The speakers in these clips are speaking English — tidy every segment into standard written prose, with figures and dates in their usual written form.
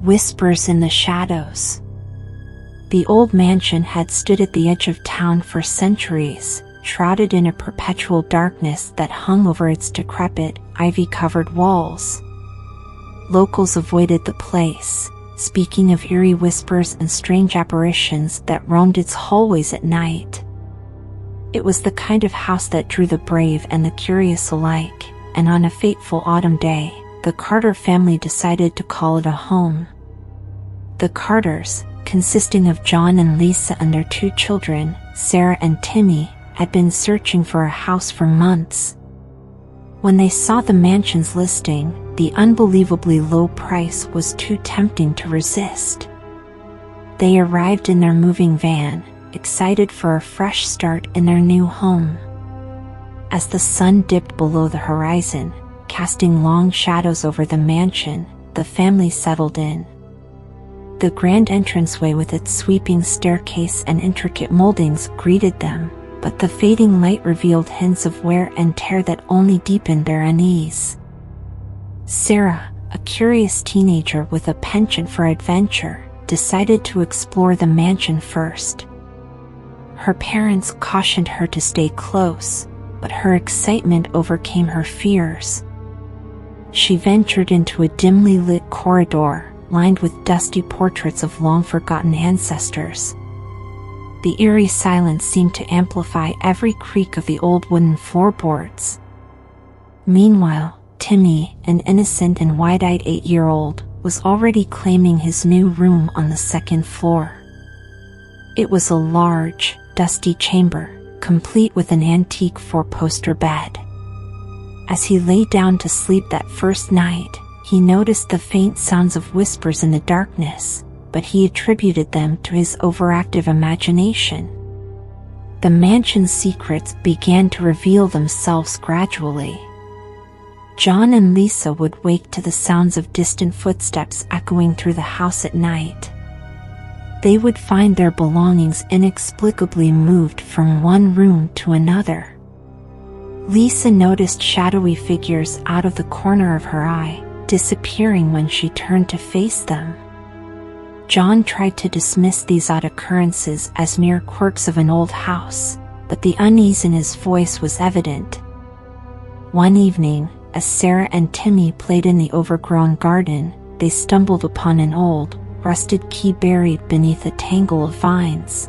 Whispers in the shadows. The old mansion had stood at the edge of town for centuries, shrouded in a perpetual darkness that hung over its decrepit, ivy-covered walls. Locals avoided the place, speaking of eerie whispers and strange apparitions that roamed its hallways at night. It was the kind of house that drew the brave and the curious alike, and on a fateful autumn day, the Carter family decided to call it a home. The Carters, consisting of John and Lisa and their 2 children, Sarah and Timmy, had been searching for a house for months. When they saw the mansion's listing, the unbelievably low price was too tempting to resist. They arrived in their moving van, excited for a fresh start in their new home. As the sun dipped below the horizon, casting long shadows over the mansion, the family settled in. The grand entranceway with its sweeping staircase and intricate moldings greeted them, but the fading light revealed hints of wear and tear that only deepened their unease. Sarah, a curious teenager with a penchant for adventure, decided to explore the mansion first. Her parents cautioned her to stay close, but her excitement overcame her fears. She ventured into a dimly lit corridor, lined with dusty portraits of long-forgotten ancestors. The eerie silence seemed to amplify every creak of the old wooden floorboards. Meanwhile, Timmy, an innocent and wide-eyed 8-year-old, was already claiming his new room on the 2nd floor. It was a large, dusty chamber, complete with an antique 4-poster bed. As he lay down to sleep that first night, he noticed the faint sounds of whispers in the darkness, but he attributed them to his overactive imagination. The mansion's secrets began to reveal themselves gradually. John and Lisa would wake to the sounds of distant footsteps echoing through the house at night. They would find their belongings inexplicably moved from one room to another. Lisa noticed shadowy figures out of the corner of her eye, disappearing when she turned to face them. John tried to dismiss these odd occurrences as mere quirks of an old house, but the unease in his voice was evident. One evening, as Sarah and Timmy played in the overgrown garden, they stumbled upon an old, rusted key buried beneath a tangle of vines.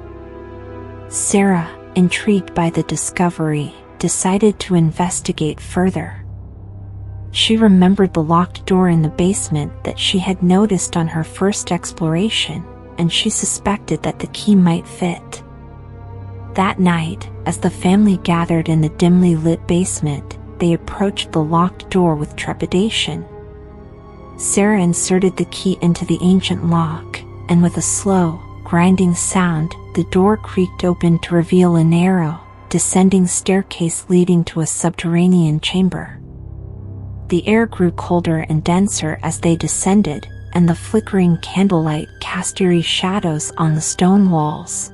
Sarah, intrigued by the discovery, decided to investigate further. She remembered the locked door in the basement that she had noticed on her first exploration, and she suspected that the key might fit. That night, as the family gathered in the dimly lit basement, they approached the locked door with trepidation. Sarah inserted the key into the ancient lock, and with a slow, grinding sound, the door creaked open to reveal a narrow, descending staircase leading to a subterranean chamber. The air grew colder and denser as they descended, and the flickering candlelight cast eerie shadows on the stone walls.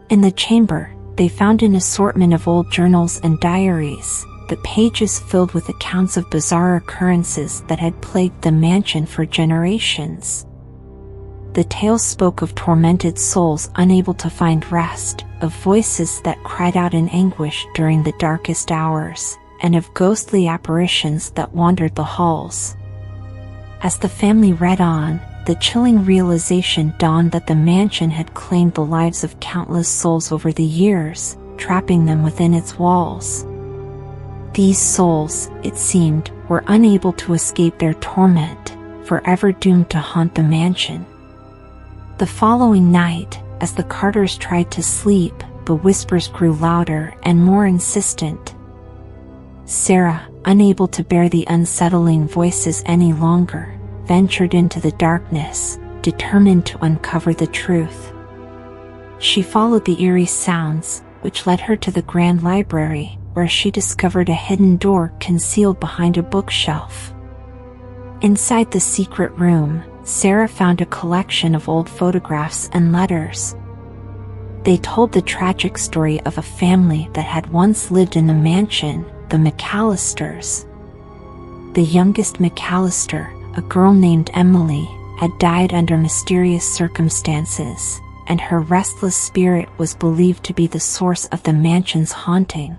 In the chamber, they found an assortment of old journals and diaries, the pages filled with accounts of bizarre occurrences that had plagued the mansion for generations. The tales spoke of tormented souls unable to find rest, of voices that cried out in anguish during the darkest hours, and of ghostly apparitions that wandered the halls. As the family read on, the chilling realization dawned that the mansion had claimed the lives of countless souls over the years, trapping them within its walls. These souls, it seemed, were unable to escape their torment, forever doomed to haunt the mansion. The following night, as the Carters tried to sleep, the whispers grew louder and more insistent. Sarah, unable to bear the unsettling voices any longer, ventured into the darkness, determined to uncover the truth. She followed the eerie sounds, which led her to the grand library, where she discovered a hidden door concealed behind a bookshelf. Inside the secret room, Sarah found a collection of old photographs and letters. They told the tragic story of a family that had once lived in the mansion, the McAllisters. The youngest McAllister, a girl named Emily, had died under mysterious circumstances, and her restless spirit was believed to be the source of the mansion's haunting.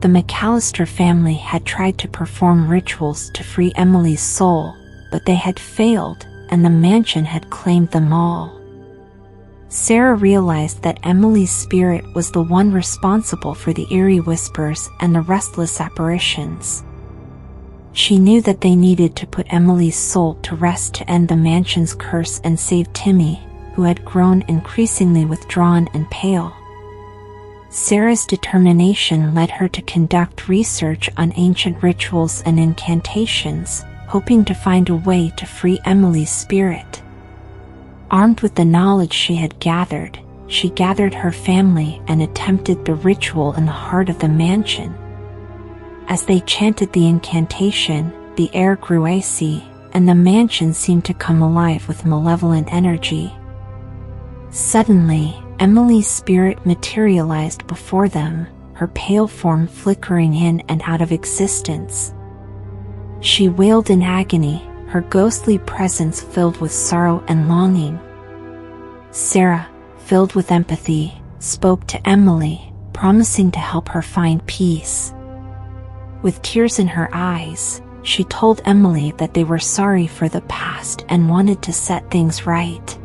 The McAllister family had tried to perform rituals to free Emily's soul, but they had failed, and the mansion had claimed them all. Sarah realized that Emily's spirit was the one responsible for the eerie whispers and the restless apparitions. She knew that they needed to put Emily's soul to rest to end the mansion's curse and save Timmy, who had grown increasingly withdrawn and pale. Sarah's determination led her to conduct research on ancient rituals and incantations, hoping to find a way to free Emily's spirit. Armed with the knowledge she had gathered, she gathered her family and attempted the ritual in the heart of the mansion. As they chanted the incantation, the air grew icy, and the mansion seemed to come alive with malevolent energy. Suddenly, Emily's spirit materialized before them, her pale form flickering in and out of existence. She wailed in agony, her ghostly presence filled with sorrow and longing. Sarah, filled with empathy, spoke to Emily, promising to help her find peace. With tears in her eyes, she told Emily that they were sorry for the past and wanted to set things right.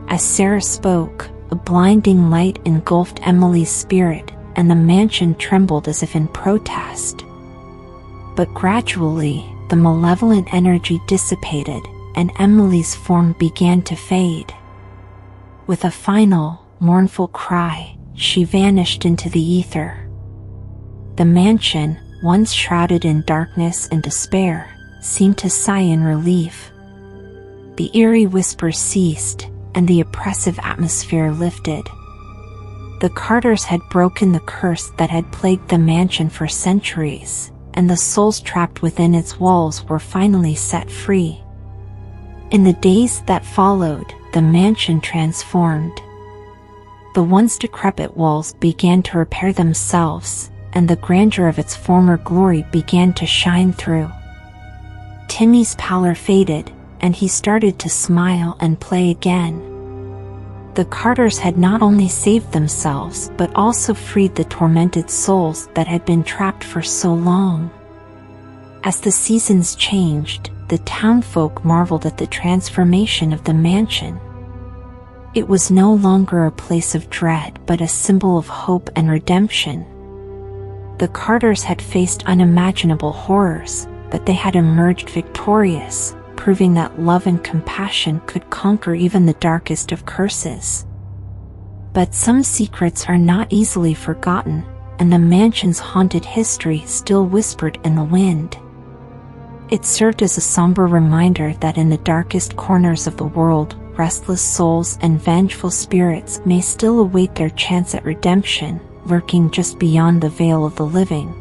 As Sarah spoke, a blinding light engulfed Emily's spirit, and the mansion trembled as if in protest. But gradually, the malevolent energy dissipated, and Emily's form began to fade. With a final, mournful cry, she vanished into the ether. The mansion, once shrouded in darkness and despair, seemed to sigh in relief. The eerie whispers ceased, and the oppressive atmosphere lifted. The Carters had broken the curse that had plagued the mansion for centuries, and the souls trapped within its walls were finally set free. In the days that followed, the mansion transformed. The once decrepit walls began to repair themselves, and the grandeur of its former glory began to shine through. Timmy's pallor faded, and he started to smile and play again. The Carters had not only saved themselves but also freed the tormented souls that had been trapped for so long. As the seasons changed, the townfolk marveled at the transformation of the mansion. It was no longer a place of dread but a symbol of hope and redemption. The Carters had faced unimaginable horrors, but they had emerged victorious, proving that love and compassion could conquer even the darkest of curses. But some secrets are not easily forgotten, and the mansion's haunted history still whispered in the wind. It served as a somber reminder that in the darkest corners of the world, restless souls and vengeful spirits may still await their chance at redemption, lurking just beyond the veil of the living.